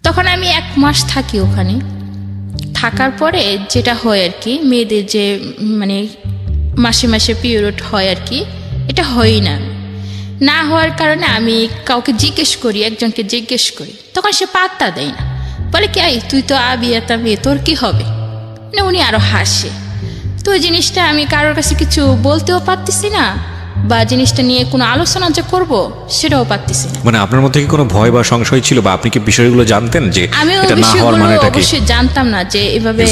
তখন আমি 1 মাস থাকি ওখানে। থাকার পরে যেটা হয় আর কি, মেয়েদের যে মানে মাসে মাসে পিরিয়ড হয় আর কি, এটা হয়ই না। না হওয়ার কারণে আমি কাউকে জিজ্ঞেস করি, একজনকে জিজ্ঞেস করি, তখন সে পাত্তা দেয় না, বলে কি আই তুই তো আবি এটা বিয়ে, তোর কি হবে, মানে উনি আরো হাসে। তো ওই জিনিসটা আমি কারোর কাছে কিছু বলতেও পারতেছি না, বা জিনিসটা নিয়ে কোনো আলোচনা যে করব সেটাও পারতেছি না। মানে আপনার মধ্যে কি কোনো ভয় বা সংশয় ছিল, বা আপনি কি বিষয়গুলো জানতেন যে আমি এটা না হওয়ার মানেটা কি? অবশ্যই জানতাম না যে এভাবে।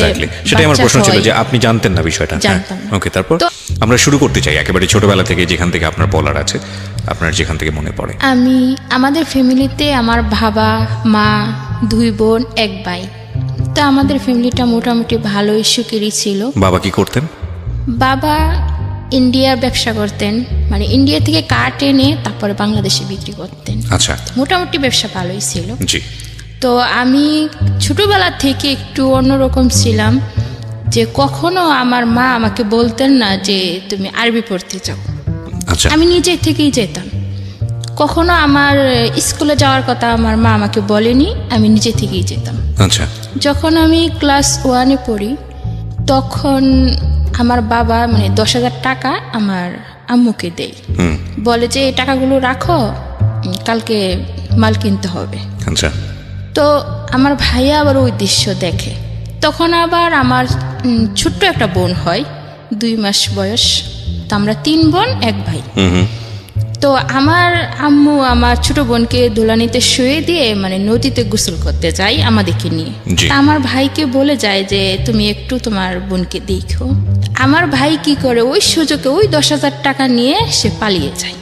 সেটাই আমার প্রশ্ন ছিল যে আপনি জানতেন না বিষয়টা। জানতাম না। ওকে, তারপর আমরা শুরু করতে চাই একেবারে ছোটবেলা থেকে, যেখান থেকে আপনার বলার আছে, আপনার যেখান থেকে মনে পড়ে। আমাদের ফ্যামিলিতে আমার বাবা মা 2 বোন 1 ভাই। তো আমাদের ফ্যামিলিটা মোটামুটি ভালোই সুখেরই ছিল। বাবা কি করতেন? বাবা ইন্ডিয়ার ব্যবসা করতেন, মানে ইন্ডিয়া থেকে কাঠ এনে তারপরে বাংলাদেশে বিক্রি করতেন। আচ্ছা, মোটামুটি ব্যবসা ভালোই ছিল। জি। তো আমি ছোটবেলা থেকে একটু অন্যরকম ছিলাম, যে কখনো আমার মা আমাকে বলতেন না যে তুমি আরবি পড়তে যাও। আচ্ছা, আমি নিজে থেকেই যেতাম। কখনো আমার স্কুলে যাওয়ার কথা আমার মা আমাকে বলেনি, আমি নিজে থেকেই যেতাম। আচ্ছা। যখন আমি ক্লাস 1-এ পড়ি, তখন আমার বাবা মানে 10,000 টাকা আমার আম্মুকে দেয়, বলে যে এই টাকাগুলো রাখো, কালকে মাল কিনতে হবে। আচ্ছা। তো আমার ভাইয়া আবার ওই দৃশ্য দেখে। তখন আবার আমার ছোট্ট একটা বোন হয়, 2 মাস বয়স। তো আমরা 3 বোন 1 ভাই। তো আমার আম্মু আমার ছোট বোনকে দোলানিতে শুয়ে দিয়ে মানে নদীতে গোসল করতে যায় আমাদেরকে নিয়ে। তা আমার ভাইকে বলে যায় যে তুমি একটু তোমার বোনকে দেখো। আমার ভাই কি করে, ওই সুযোগে ওই 10,000 টাকা নিয়ে সে পালিয়ে যায়।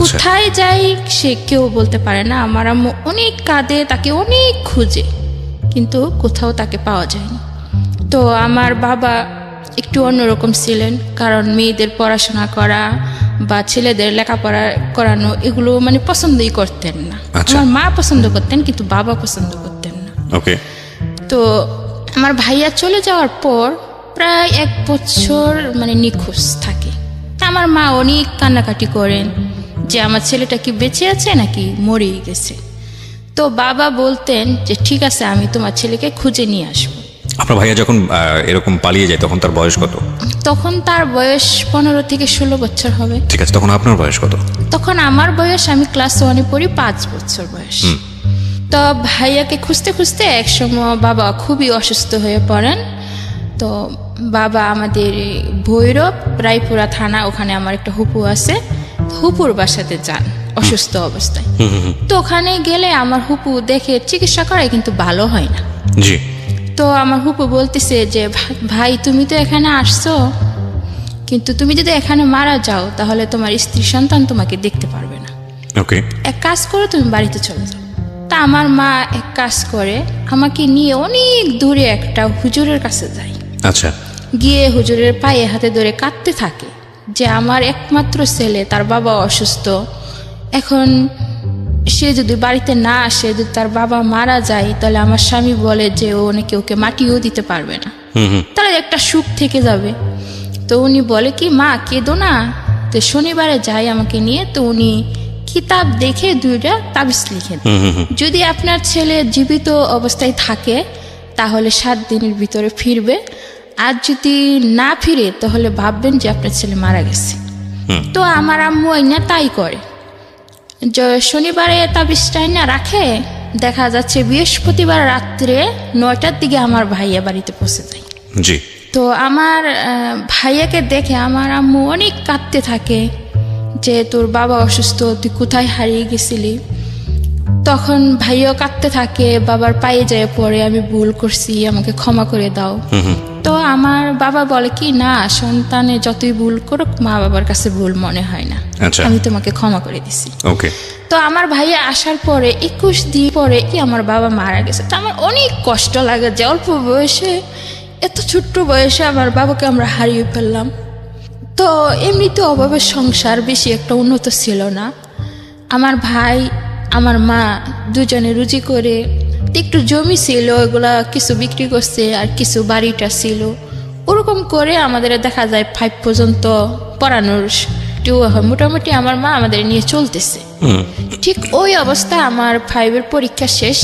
কোথায় যায় সে কেউ বলতে পারে না। আমার আম্মু অনেক কাঁদে, তাকে অনেক খুঁজে, কিন্তু কোথাও তাকে পাওয়া যায়নি। তো আমার বাবা একটু অন্যরকম ছিলেন, কারণ মেয়েদের পড়াশোনা করা বা ছেলেদের লেখাপড়া করানো এগুলো মানে পছন্দই করতেন না। আমার মা পছন্দ করতেন, কিন্তু বাবা পছন্দ করতেন না। ওকে। তো আমার ভাইয়া চলে যাওয়ার পর প্রায় 1 বছর মানে নিখোঁজ থাকে। আমার মা অনেক কান্নাকাটি করেন যে আমার ছেলেটা কি বেঁচে আছে নাকি মরেই গেছে। তো বাবা বলতেন যে ঠিক আছে, আমি তোমার ছেলেকে খুঁজে নিয়ে আসবো। আপনার ভাইয়া যখন এরকম পালিয়ে যায় তখন তার বয়স কত? তখন তার বয়স 15 থেকে 16 বছর হবে। ঠিক আছে, তখন আপনার বয়স কত? তখন আমার বয়স, আমি ক্লাস 1-এ পড়ি, 5 বছর বয়স। তো ভাইয়াকে খুঁজতে খুঁজতে একসময় বাবা খুবই অসুস্থ হয়ে পড়েন। তো বাবা আমাদের ভৈরব রায়পুরা থানা, ওখানে আমার একটা হুপু আছে, হুপুর বাসাতে যান অসুস্থ অবস্থায়। তো ওখানে গেলে আমার হুপু দেখে চিকিৎসা করায়, কিন্তু ভালো হয় না। জি। তো আমার হুপু বলতেছে যে ভাই তুমি তো এখানে আসছো, কিন্তু তুমি যদি এখানে মারা যাও তাহলে তোমার স্ত্রী সন্তান তোমাকে দেখতে পারবে না। ওকে। এক কাজ করো, তুমি বাড়িতে চলে যাও। তা আমার মা এক কাজ করে, আমাকে নিয়ে অনেক দূরে একটা হুজুরের কাছে যায়। আচ্ছা। গিয়ে হুজুরের পায়ে হাতে ধরে কাঁদতে থাকে যে আমার একমাত্র ছেলে, তার বাবা অসুস্থ, এখন সে যদি বাড়িতে না আসে, যদি তার বাবা মারা যায়, তাহলে আমার স্বামী বলে যে ও নাকি ওকে মাটিও দিতে পারবে না, তাহলে একটা সুখ থেকে যাবে। তো উনি বলে কি মা কেঁদো না। তো শনিবারে যাই আমাকে নিয়ে, তো উনি কিতাব দেখে 2টা তাবিজ লিখেন, যদি আপনার ছেলে জীবিত অবস্থায় থাকে তাহলে 7 দিনের ভিতরে ফিরবে, আর যদি না ফিরে তাহলে ভাববেন যে আপনার ছেলে মারা গেছে। তো আমার আম্মু না তাই করে, শনিবারে তাবিজটা না রাখে। দেখা যাচ্ছে বৃহস্পতিবার রাত্রে 9টার দিকে আমার ভাইয়া বাড়িতে পৌঁছে যায়। জি। তো আমার ভাইয়াকে দেখে আমার আম্মু অনেক কাঁদতে থাকে যে তোর বাবা অসুস্থ, তুই কোথায় হারিয়ে গেছিলি। তখন ভাইয়াও কাঁদতে থাকে, বাবার পায়ে যায় পড়ে, আমি ভুল করছি, আমাকে ক্ষমা করে দাও। তো আমার বাবা বলে কি না, সন্তানে যতই ভুল করুক মা বাবার কাছে ভুল মনে হয় না, আমি তোমাকে ক্ষমা করে দিছি। ওকে। তো আমার ভাইয়া আসার পরে 21 দিন পরে কি আমার বাবা মারা গেছে। তো আমার অনেক কষ্ট লাগে যে অল্প বয়সে, এত ছোট্ট বয়সে আমার বাবাকে আমরা হারিয়ে ফেললাম। তো এমনিতে অভাবের সংসার বেশি একটা উন্নত ছিল না। আমার ভাই আমার মা দুজনে রুজি করে, একটু জমি ছিল, ওইগুলা কিছু বিক্রি করছে, আর কিছু বাড়িটা ছিল, ওরকম করে আমাদের দেখা যায় 5 পর্যন্ত পড়ানোর মোটামুটি আমার মা আমাদের নিয়ে চলতেছে। ঠিক ওই অবস্থা আমার 5-এর পরীক্ষা শেষ,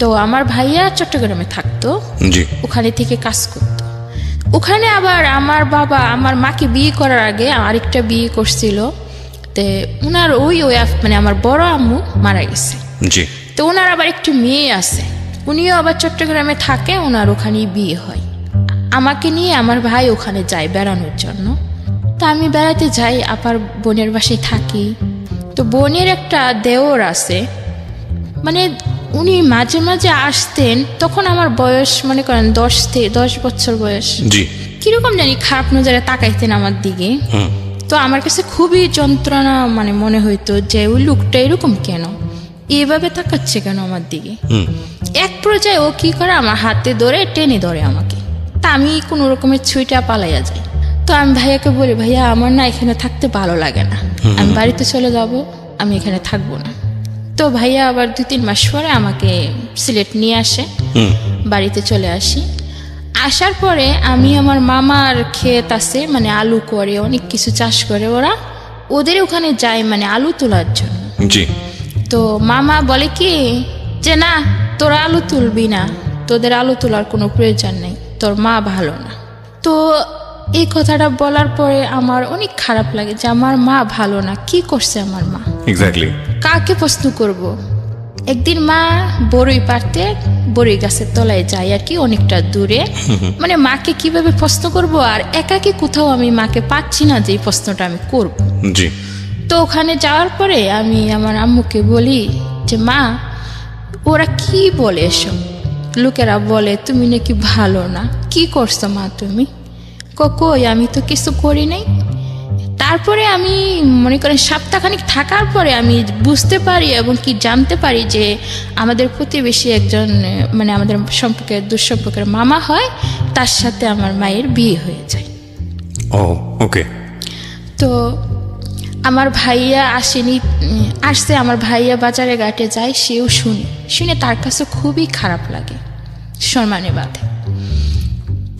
তো আমার ভাইয়া চট্টগ্রামে থাকতো, জি ওখানে থেকে কাজ করতো। ওখানে আবার আমার বাবা আমার মাকে বিয়ে করার আগে আরেকটা বিয়ে করছিল, তো ওনার ওই মানে আমার বড় আম্মু মারা গেছে। জি তো ওনার আবার একটি মেয়ে আছে, উনিও আবার চট্টগ্রামে থাকে, ওনার ওখানেই বিয়ে হয়। আমাকে নিয়ে আমার ভাই ওখানে যায় বেড়ানোর জন্য। তা আমি বেড়াতে যাই, আবার বোনের বাসায় থাকি। তো বোনের একটা দেওর আছে, মানে উনি মাঝে মাঝে আসতেন, তখন আমার বয়স মনে করেন 10 বছর বয়স। জি কিরকম জানি খারাপ নজরে তাকাইতেন আমার দিকে। তো আমার কাছে খুবই যন্ত্রণা মানে মনে হইতো যে ওই লোকটা এরকম কেন, এভাবে তাকাচ্ছে কেন আমার দিকে। এক পর্যায়ে ও কি করে আমার হাতে ধরে টেনে ধরে আমাকে, তা আমি কোনো রকমের ছুঁইটা পালাইয়া যাই। তো আমি ভাইয়াকে বলি, ভাইয়া আমার না এখানে থাকতে ভালো লাগে না, আমি বাড়িতে চলে যাব, আমি এখানে থাকবো না। তো ভাইয়া আবার 2-3 মাস পরে আমাকে সিলেট নিয়ে আসে, বাড়িতে চলে আসি। আসার পরে আমি আমার মামার ক্ষেত আছে, মানে আলু করে, অনেক কিছু চাষ করে ওরা, ওদের ওখানে যাই মানে আলু তোলার জন্য। জি তো মামা বলে কি যে না, তোরা আলু তুলবি না, তোদের আলু তোলার কোনো প্রয়োজন নেই, তোর মা ভালো না। তো এই কথাটা বলার পরে আমার অনেক খারাপ লাগে যে আমার মা ভালো না, কি করছে আমার মা, এক্স্যাক্টলি কাকে প্রশ্ন করব। একদিন মা বড়ই পারতে বড়ই গাছের তলায় যায় আর কি, অনেকটা দূরে, মানে মাকে কিভাবে প্রশ্ন করব, আর একাকি কোথাও আমি মাকে পাচ্ছি না যে এই প্রশ্নটা আমি করব। জি তো ওখানে যাওয়ার পরে আমি আমার আম্মুকে বলি যে মা, ওরা কি বলে এসব, লোকেরা বলে তুমি নাকি ভালো না, কি করছো মা তুমি? কই আমি তো কিছু করি নাই। তারপরে আমি মনে করেন সপ্তাহখানিক থাকার পরে আমি বুঝতে পারি এবং কি জানতে পারি যে আমাদের প্রতিবেশী একজন, মানে আমাদের সম্পর্কের দুঃসম্পর্কের মামা হয়, তার সাথে আমার মায়ের বিয়ে হয়ে যায়। ও ওকে। তো আমার ভাইয়া আসছে, আমার ভাইয়া বাজারে ঘাটে যায়, সেও শুনে তার কাছে খুবই খারাপ লাগে, সম্মানে বাঁধে।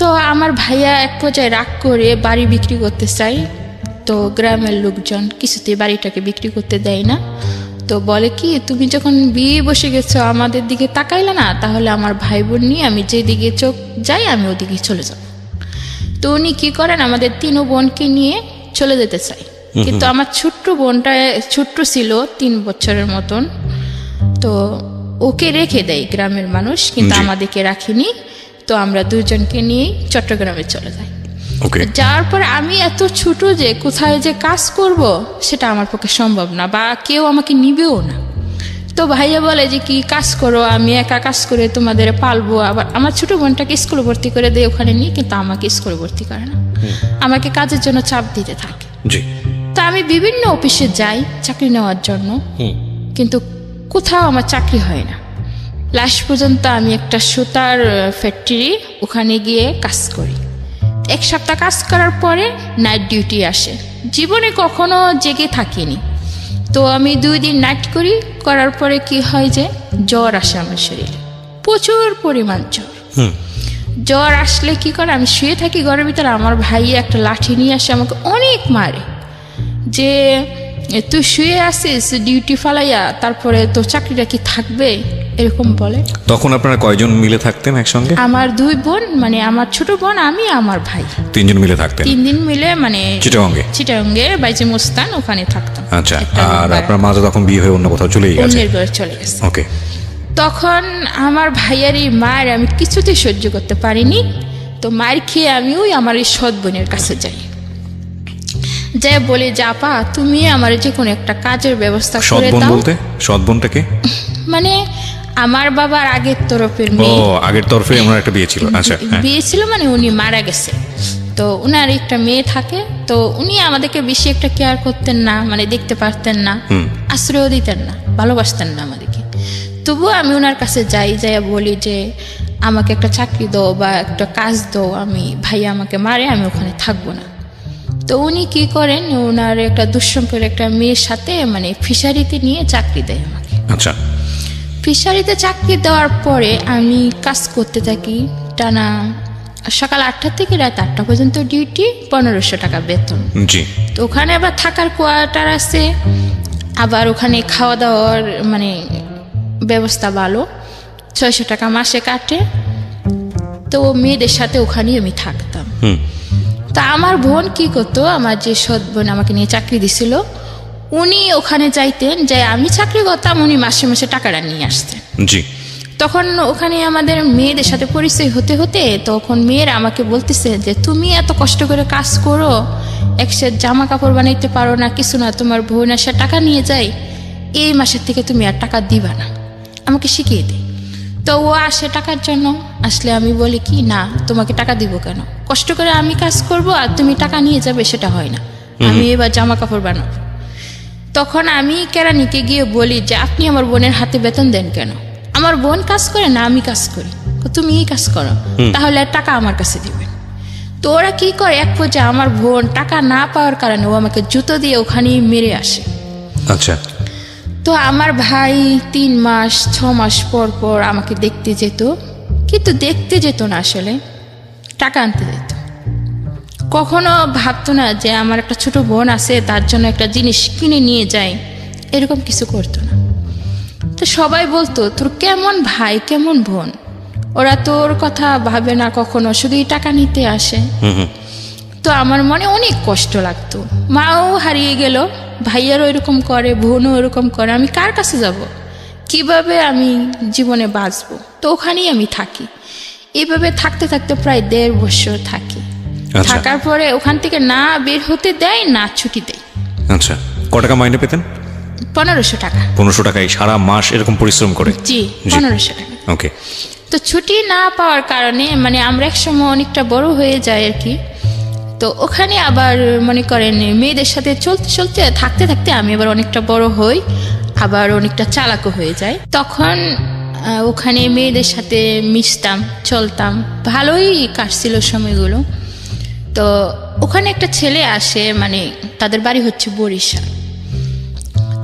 তো আমার ভাইয়া এক পর্যায়ে রাগ করে বাড়ি বিক্রি করতে চাই, তো গ্রামের লোকজন কিছুতেই বাড়িটাকে বিক্রি করতে দেয় না। তো বলে কি, তুমি যখন বিয়ে বসে গেছো আমাদের দিকে তাকাইলে না, তাহলে আমার ভাই বোন নিয়ে আমি যেদিকে চোখ যাই আমি ওদিকে চলে যাব। তো উনি কি করেন, আমাদের 3 বোনকে নিয়ে চলে যেতে চাই, কিন্তু আমার ছোট্ট বোনটা ছোট্ট ছিল 3 বছরের মতন, তো ওকে রেখে দেয় গ্রামের মানুষ, কিন্তু আমাদেরকে রাখিনি। তো আমরা 2 জনকে নিয়ে চট্টগ্রামে চলে যাই। যাওয়ার পর আমি এত ছোট যে কোথায় যে কাজ করব সেটা আমার পক্ষে সম্ভব না, বা কেউ আমাকে নিবেও না। তো ভাইয়া বলে যে কি কাজ করো, আমি একা কাজ করে তোমাদের পালবো। আবার আমার ছোট বোনটাকে স্কুলে ভর্তি করে দেয় ওখানে নিয়ে, কিন্তু আমাকে স্কুলে ভর্তি করে না, আমাকে কাজের জন্য চাপ দিতে থাকে। তা আমি বিভিন্ন অফিসে যাই চাকরি নেওয়ার জন্য, কিন্তু কোথাও আমার চাকরি হয় না। লাস্ট পর্যন্ত আমি একটা সুতার ফ্যাক্টরি, ওখানে গিয়ে কাজ করি। 1 সপ্তাহ কাজ করার পরে নাইট ডিউটি আসে, জীবনে কখনো জেগে থাকিনি। তো আমি 2 দিন নাইট করার পরে কি হয় যে জ্বর আসে আমার শরীরে, প্রচুর পরিমাণ জ্বর আসলে কি করে, আমি শুয়ে থাকি ঘরের ভিতরে, আমার ভাই একটা লাঠি নিয়ে আসে আমাকে অনেক মারে, যে তুই শুয়ে আসিস ডিউটি ফালাইয়া, তারপরে তোর চাকরিটা কি থাকবে, এরকম বলে। তখন আপনারা কয়জন মিলে থাকতেন একসঙ্গে? আমার 2 বোন, মানে আমার ছোট বোন, আমি, আমার ভাই, 3 জন মিলে থাকতেন। 3 দিন মিলে, মানে চিটাগঙ্গে বাইজে মোস্তান, ওখানে থাকতাম। আচ্ছা, আর আপনার মা তো তখন বিয়ে হয়ে অন্য কোথাও চলে গেছে? অন্যের ঘরে চলে গেছে। ওকে। তখন আমার ভাইয়ার এই মায়ের আমি কিছুতেই সহ্য করতে পারিনি। তো মায়ের খেয়ে আমি ওই আমার এই সৎ বোনের কাছে যাই, যে বলে যে আপা তুমি আমার যে কোনো একটা কাজের ব্যবস্থা করে দাও। বলতে সৎ বোনটাকে মানে আমার বাবার আগের তরফের মেয়ে। ও, আগের তরফে আমার একটা বিয়ে ছিল। আচ্ছা, বিয়ে ছিল, মানে উনি মারা গেছে, তো উনার একটা মেয়ে থাকে। তো উনি আমাদেরকে বেশি একটা কেয়ার করতেন না, মানে দেখতে পারতেন না, আশ্রয় দিতেন না, ভালোবাসতেন না আমাদেরকে। তবুও আমি ওনার কাছে যাই, বলি যে আমাকে একটা চাকরি দাও বা একটা কাজ দাও, আমি ভাইয়া আমাকে মারে, আমি ওখানে থাকবো না। তো উনি কি করেন, ওনার একটা দুঃসম্পর্কের একটা মেয়ের সাথে মানে ফিশারিতে নিয়ে চাকরি দেয় আমাকে। আচ্ছা। ফিশারিতে চাকরি দেওয়ার পরে আমি কাজ করতে থাকি টানা সকাল 8টা থেকে রাত 8টা পর্যন্ত ডিউটি, 1500 টাকা বেতন। জি। তো ওখানে আবার থাকার কোয়ার্টার আছে, আবার ওখানে খাওয়া দাওয়ার মানে ব্যবস্থা ভালো, 600 টাকা মাসে কাটে। তো মেয়েদের সাথে ওখানেই আমি থাকতাম। তা আমার বোন কি করতো, আমার যে সৎ বোন আমাকে নিয়ে চাকরি দিছিল, উনি ওখানে যাইতেন, যে আমি চাকরি করতাম, উনি মাসে মাসে টাকাটা নিয়ে আসতেন। জি। তখন ওখানে আমাদের মেয়েদের সাথে পরিচয় হতে হতে তখন মেয়েরা আমাকে বলতেছে যে তুমি এত কষ্ট করে কাজ করো, এক সেট জামা কাপড় বানাইতে পারো না, কিছু না, তোমার বোন আসে টাকা নিয়ে যায়, এই মাসের থেকে তুমি আর টাকা দিবা না, আমাকে শিখিয়ে দেয়। তো ও আসে টাকার জন্য, আসলে আমি বলি কি না, তোমাকে টাকা দিব কেন, কষ্ট করে আমি কাজ করব আর তুমি টাকা নিয়ে যাবে, সেটা হয় না, আমি এবার জামা কাপড় বানাবো। তখন আমি কেরানিকে গিয়ে বলি যে আপনি আমার বোনের হাতে বেতন দেন কেন, আমার বোন কাজ করে না আমি কাজ করি, তুমি এই কাজ করো, তাহলে আর টাকা আমার কাছে দিবেন। তো ওরা কি করে, এক পর্যায়ে আমার বোন টাকা না পাওয়ার কারণে ও আমাকে জুতো দিয়ে ওখানেই মেরে আসে। আচ্ছা। তো আমার ভাই 3 মাস 6 মাস পর পর আমাকে দেখতে যেত, কিন্তু দেখতে যেত না, আসলে টাকা আনতে যেত। কখনো ভাবতো না যে আমার একটা ছোট বোন আছে, তার জন্য একটা জিনিস কিনে নিয়ে যায়, এরকম কিছু করতো না। তো সবাই বলতো তোর কেমন ভাই কেমন বোন, ওরা তোর কথা ভাবে না কখনো, শুধুই টাকা নিতে আসে। তো আমার মনে অনেক কষ্ট লাগতো, মাও হারিয়ে গেল, ভাইয়ারও এরকম করে, বোনও এরকম করে, আমি কার কাছে যাব, কিভাবে আমি জীবনে বাঁচবো। তো ওখানেই আমি থাকি, এইভাবে থাকতে থাকতে প্রায় 1.5 বছর থাকি। থাকার পরে ওখান থেকে না বের হতে দেয় না ছুটি দেয়। আচ্ছা, ক টাকা মাইনে পেতেন? 1500 টাকা। 1500 টাকায় সারা মাস এরকম পরিশ্রম করে? জি, 1500 টাকা। ওকে। তো ছুটি না পাওয়ার কারণে মানে আমরা এক সময় অনেকটা বড় হয়ে যাই আর কি। তো ওখানে আবার মনে করেন মেয়েদের সাথে চলতে চলতে থাকতে থাকতে আমি আবার অনেকটা বড় হই, আবার অনেকটা চালাকও হয়ে যায়। তখন ওখানে মেয়েদের সাথে মিশতাম, চলতাম, ভালোই কাটছিল সময়গুলো। তো ওখানে একটা ছেলে আসে, মানে তাদের বাড়ি হচ্ছে বরিশাল।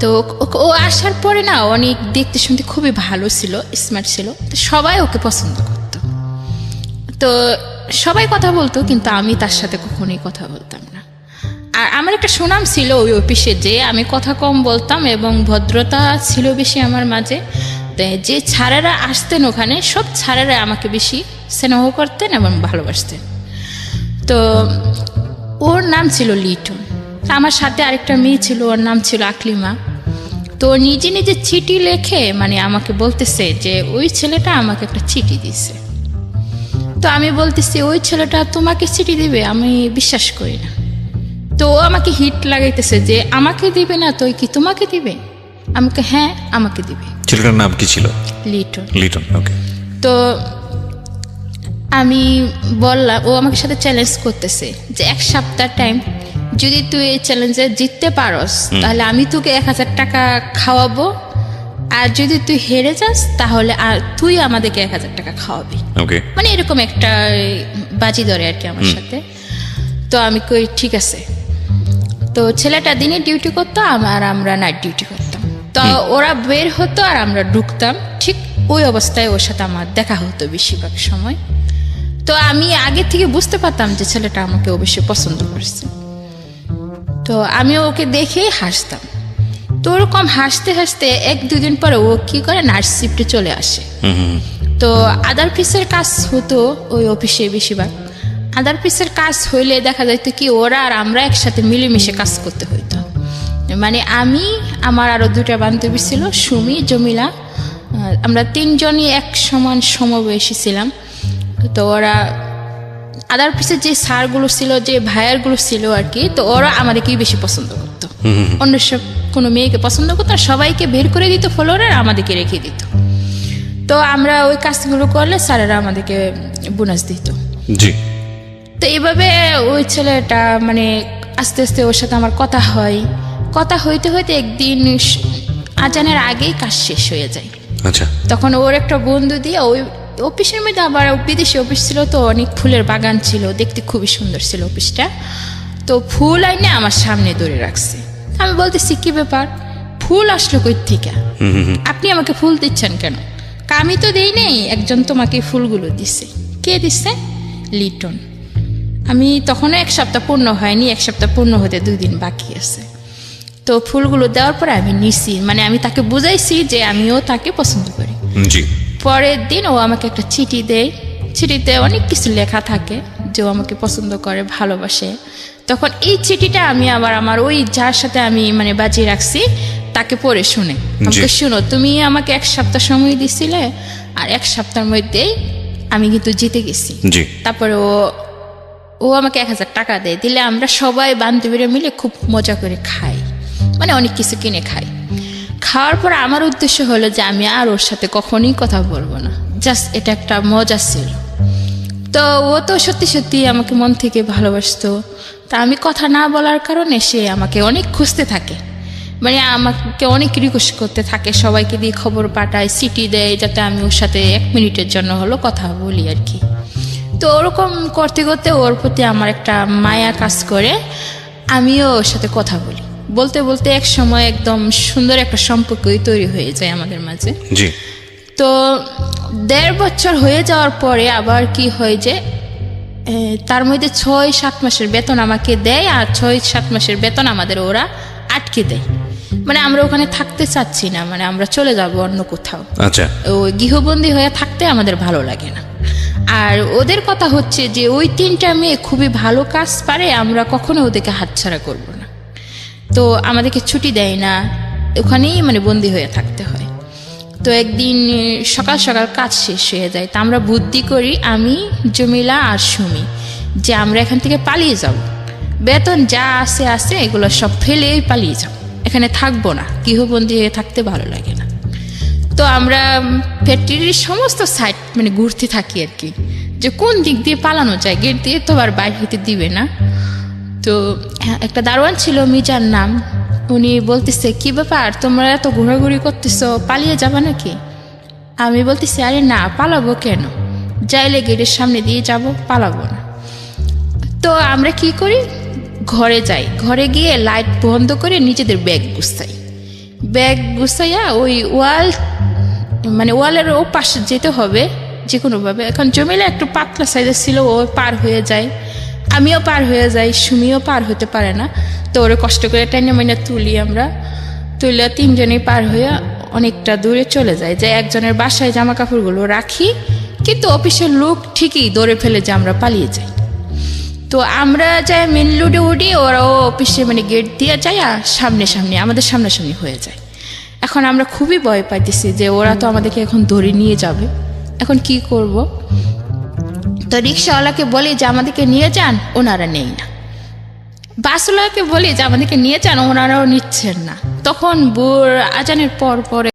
তো ও আসার পরে না অনেক দেখতে শুনতে খুবই ভালো ছিল, স্মার্ট ছিল, তো সবাই ওকে পছন্দ করত। তো সবাই কথা বলতো, কিন্তু আমি তার সাথে কখনোই কথা বলতাম না। আর আমার একটা সুনাম ছিল ওই অফিসে, যে আমি কথা কম বলতাম এবং ভদ্রতা ছিল বেশি আমার মাঝে। যে ছাড়েরা আসতেন ওখানে, সব ছাড়েরা আমাকে বেশি স্নেহ করতেন এবং ভালোবাসতেন। তো ওর নাম ছিল লিটন, আমার সাথে আরেকটা মেয়ে ছিল, ওর নাম ছিল আকলিমা। তো নিজে নিজে চিঠি লেখে মানে আমাকে বলতেছে যে ওই ছেলেটা আমাকে একটা চিঠি দিছে। তো আমি বলতেছি ওই ছেলেটা তোমাকে চিঠি দিবে, আমি বিশ্বাস করি না। তো ও আমাকে হিট লাগাইতেছে যে আমাকে দিবে না তো কি তোমাকে দিবে, আমাকে হ্যাঁ আমাকে দিবে। ছেলেটার নাম কি ছিল? লিটন। লিটন, ওকে। তো আমি বললাম, ও আমাকে সাথে চ্যালেঞ্জ করতেছে যে 1 সপ্তাহ টাইম, যদি তুই এই চ্যালেঞ্জে জিততে পারস তাহলে আমি তোকে 1000 টাকা খাওয়াবো, আর যদি তুই হেরে যাস তাহলে আর তুই আমাদেরকে 1000 টাকা খাওয়াবি। ওকে। মানে এরকম একটা বাজি ধরে আর কি আমার সাথে। তো আমি কই ঠিক আছে। তো ছেলেটা দিনে ডিউটি করতো, আমরা নাইট ডিউটি করতাম। তো ওরা বের হতো আর আমরা ঢুকতাম, ঠিক ওই অবস্থায় ওর সাথে আমার দেখা হতো বেশিরভাগ সময়। তো আমি আগে থেকে বুঝতে পারতাম যে ছেলেটা আমাকে অবশ্যই পছন্দ করছে। তো আমি ওকে দেখেই হাসতাম। তো ওরকম হাসতে হাসতে 1-2 দিন পরে ও কি করে নাইট শিফটে চলে আসে। তো আদার পিসের কাজ হতো ওই অফিসে বেশিরভাগ। আদার পিসের কাজ হইলে দেখা যাইতো কি ওরা আর আমরা একসাথে মিলেমিশে কাজ করতে হইতো। মানে আমি, আমার আরো 2টা বান্ধবী ছিল, সুমি, জমিলা, আমরা 3 জনই এক সমান সমবয়সী ছিলাম। তো ওরা আদার পিসের যে স্যারগুলো ছিল, যে ভাইয়ারগুলো ছিল আর কি, তো ওরা আমাদেরকেই বেশি পছন্দ করতো, অন্য সব কোনো মেয়েকে পছন্দ করতো আর সবাইকে বের করে দিত ফ্লোরে, আমাদেরকে রেখে দিত। তো আমরা ওই কাজগুলো করলে স্যারেরা আমাদেরকে বোনাস দিত। জি। তো এইভাবে ওই ছেলেটা মানে আস্তে আস্তে ওর সাথে আমার কথা হয়, কথা হইতে হইতে একদিন আজানের আগেই কাজ শেষ হয়ে যায়। আচ্ছা। তখন ওর একটা বন্ধু দিয়ে, ওই অফিসের মধ্যে আবার বিদেশি অফিস ছিল, তো অনেক ফুলের বাগান ছিল, দেখতে খুবই সুন্দর ছিল অফিসটা। তো ফুল আইনে আমার সামনে ধরে রাখছে। আমি বলতেছি কি ব্যাপার, ফুল আসলো কই থেকে, আপনি আমাকে ফুল দিচ্ছেন কেন? আমি তো দেই নেই, একজন তোমাকে ফুলগুলো দিছে। কে দিচ্ছে? লিটন। আমি তখনও 1 সপ্তাহ পূর্ণ হয়নি, 1 সপ্তাহ পূর্ণ হতে 2 দিন বাকি আছে। তো ফুলগুলো দেওয়ার পরে আমি নিছি, মানে আমি তাকে বুঝাইছি যে আমিও তাকে পছন্দ করি। জি। পরের দিন ও আমাকে একটা চিঠি দেয়। চিঠিতে অনেক কিছু লেখা থাকে যে ও আমাকে পছন্দ করে, ভালোবাসে। তখন এই চিঠিটা আমি আবার আমার ওই যার সাথে আমি মানে বাজিয়ে রাখছি তাকে পড়ে শুনে আমাকে, শুনো তুমি আমাকে 1 সপ্তাহ সময় দিছিলে, আর 1 সপ্তাহের মধ্যেই আমি কিন্তু জিতে গেছি। তারপরে ও আমাকে 1000 টাকা দেয়, দিলে আমরা সবাই বান্ধবীরা মিলে খুব মজা করে খাই, মানে অনেক কিছু কিনে খাই। খাওয়ার পর আমার উদ্দেশ্য হলো যে আমি আর ওর সাথে কখনোই কথা বলবো না, জাস্ট এটা একটা মজা ছিল। তো ও তো সত্যি সত্যি আমাকে মন থেকে ভালোবাসতো। তা আমি কথা না বলার কারণে সে আমাকে অনেক খুঁজতে থাকে, মানে আমাকে অনেক রিকোয়েস্ট করতে থাকে, সবাইকে দিয়ে খবর পাঠায়, সিটি দেয় যাতে আমি ওর সাথে 1 মিনিটের জন্য হলো কথা বলি আর কি। তো ওরকম করতে করতে ওর প্রতি আমার একটা মায়া কাজ করে, আমিও ওর সাথে কথা বলি। বলতে বলতে এক সময় একদম সুন্দর একটা সম্পর্কই তৈরি হয়ে যায় আমাদের মাঝে। তো 1.5 বছর হয়ে যাওয়ার পরে আবার কি হয় যে তার মধ্যে 6-7 মাসের বেতন আমাকে দেয়, আর 6-7 মাসের বেতন আমাদের ওরা আটকে দেয়। মানে আমরা ওখানে থাকতে চাচ্ছি না, মানে আমরা চলে যাব অন্য কোথাও। আচ্ছা, ওই গৃহবন্দী হয়ে থাকতে আমাদের ভালো লাগে না। আর ওদের কথা হচ্ছে যে ওই 3টা মেয়ে খুবই ভালো কাজ পারে, আমরা কখনো ওদেরকে হাতছাড়া করব না। তো আমাদেরকে ছুটি দেয় না, ওখানেই মানে বন্দী হয়ে থাকতে হয়। তো একদিন সকাল সকাল কাজ শেষ হয়ে যায়, তা আমরা বুদ্ধি করি, আমি, জমিলা আর সুমি, যে আমরা এখান থেকে পালিয়ে যাব, বেতন যা আছে এগুলো সব ফেলেই পালিয়ে যাব, এখানে থাকবো না, গৃহবন্দী হয়ে থাকতে ভালো লাগে না। তো আমরা ফ্যাক্টরির সমস্ত সাইড মানে ঘুরতে থাকি আর কি, যে কোন দিক দিয়ে পালানো যায়, গেট দিয়ে তো আর বাইরে হইতে দিবে না। তো একটা দারোয়ান ছিল, মিজার নাম, উনি বলতেছে কি ব্যাপার তোমরা এত ঘোরাঘুরি করতেছো, পালিয়ে যাবা নাকি? আমি বলতেছি আরে না, পালাবো কেন, যাইলে গেটের সামনে দিয়ে যাব, পালাবো না। তো আমরা কি করি, ঘরে যাই, ঘরে গিয়ে লাইট বন্ধ করে নিজেদের ব্যাগ গুছাইয়া ওই ওয়ালের ও পাশে যেতে হবে যে কোনোভাবে। এখন জমিলা একটু পাতলা সাইজের ছিল, ও পার হয়ে যায়, আমিও পার হয়ে যাই, সুমিও পার হতে পারে না। তো ওরা কষ্ট করে টাইনে মাইনে আমরা তুলে 3 জনেই পার হয়ে অনেকটা দূরে চলে যায়, যে একজনের বাসায় জামা কাপড়গুলো রাখি, কিন্তু অফিসের লোক ঠিকই ধরে ফেলে যে আমরা পালিয়ে যাই। তো আমরা যাই মেন রোডে উঠি, ওরাও অফিসে মানে গেট দিয়ে যায়, আর আমাদের সামনাসামনি হয়ে যায়। এখন আমরা খুবই ভয় পাইতেছি যে ওরা তো আমাদেরকে এখন ধরে নিয়ে যাবে, এখন কি করব। তো রিক্সাওয়ালাকে বলি যে আমাদেরকে নিয়ে যান, ওনারা নেই না। বাসওয়ালাকে বলি যে আমাদেরকে নিয়ে যান, ওনারাও নিচ্ছেন না। তখন আজানের পর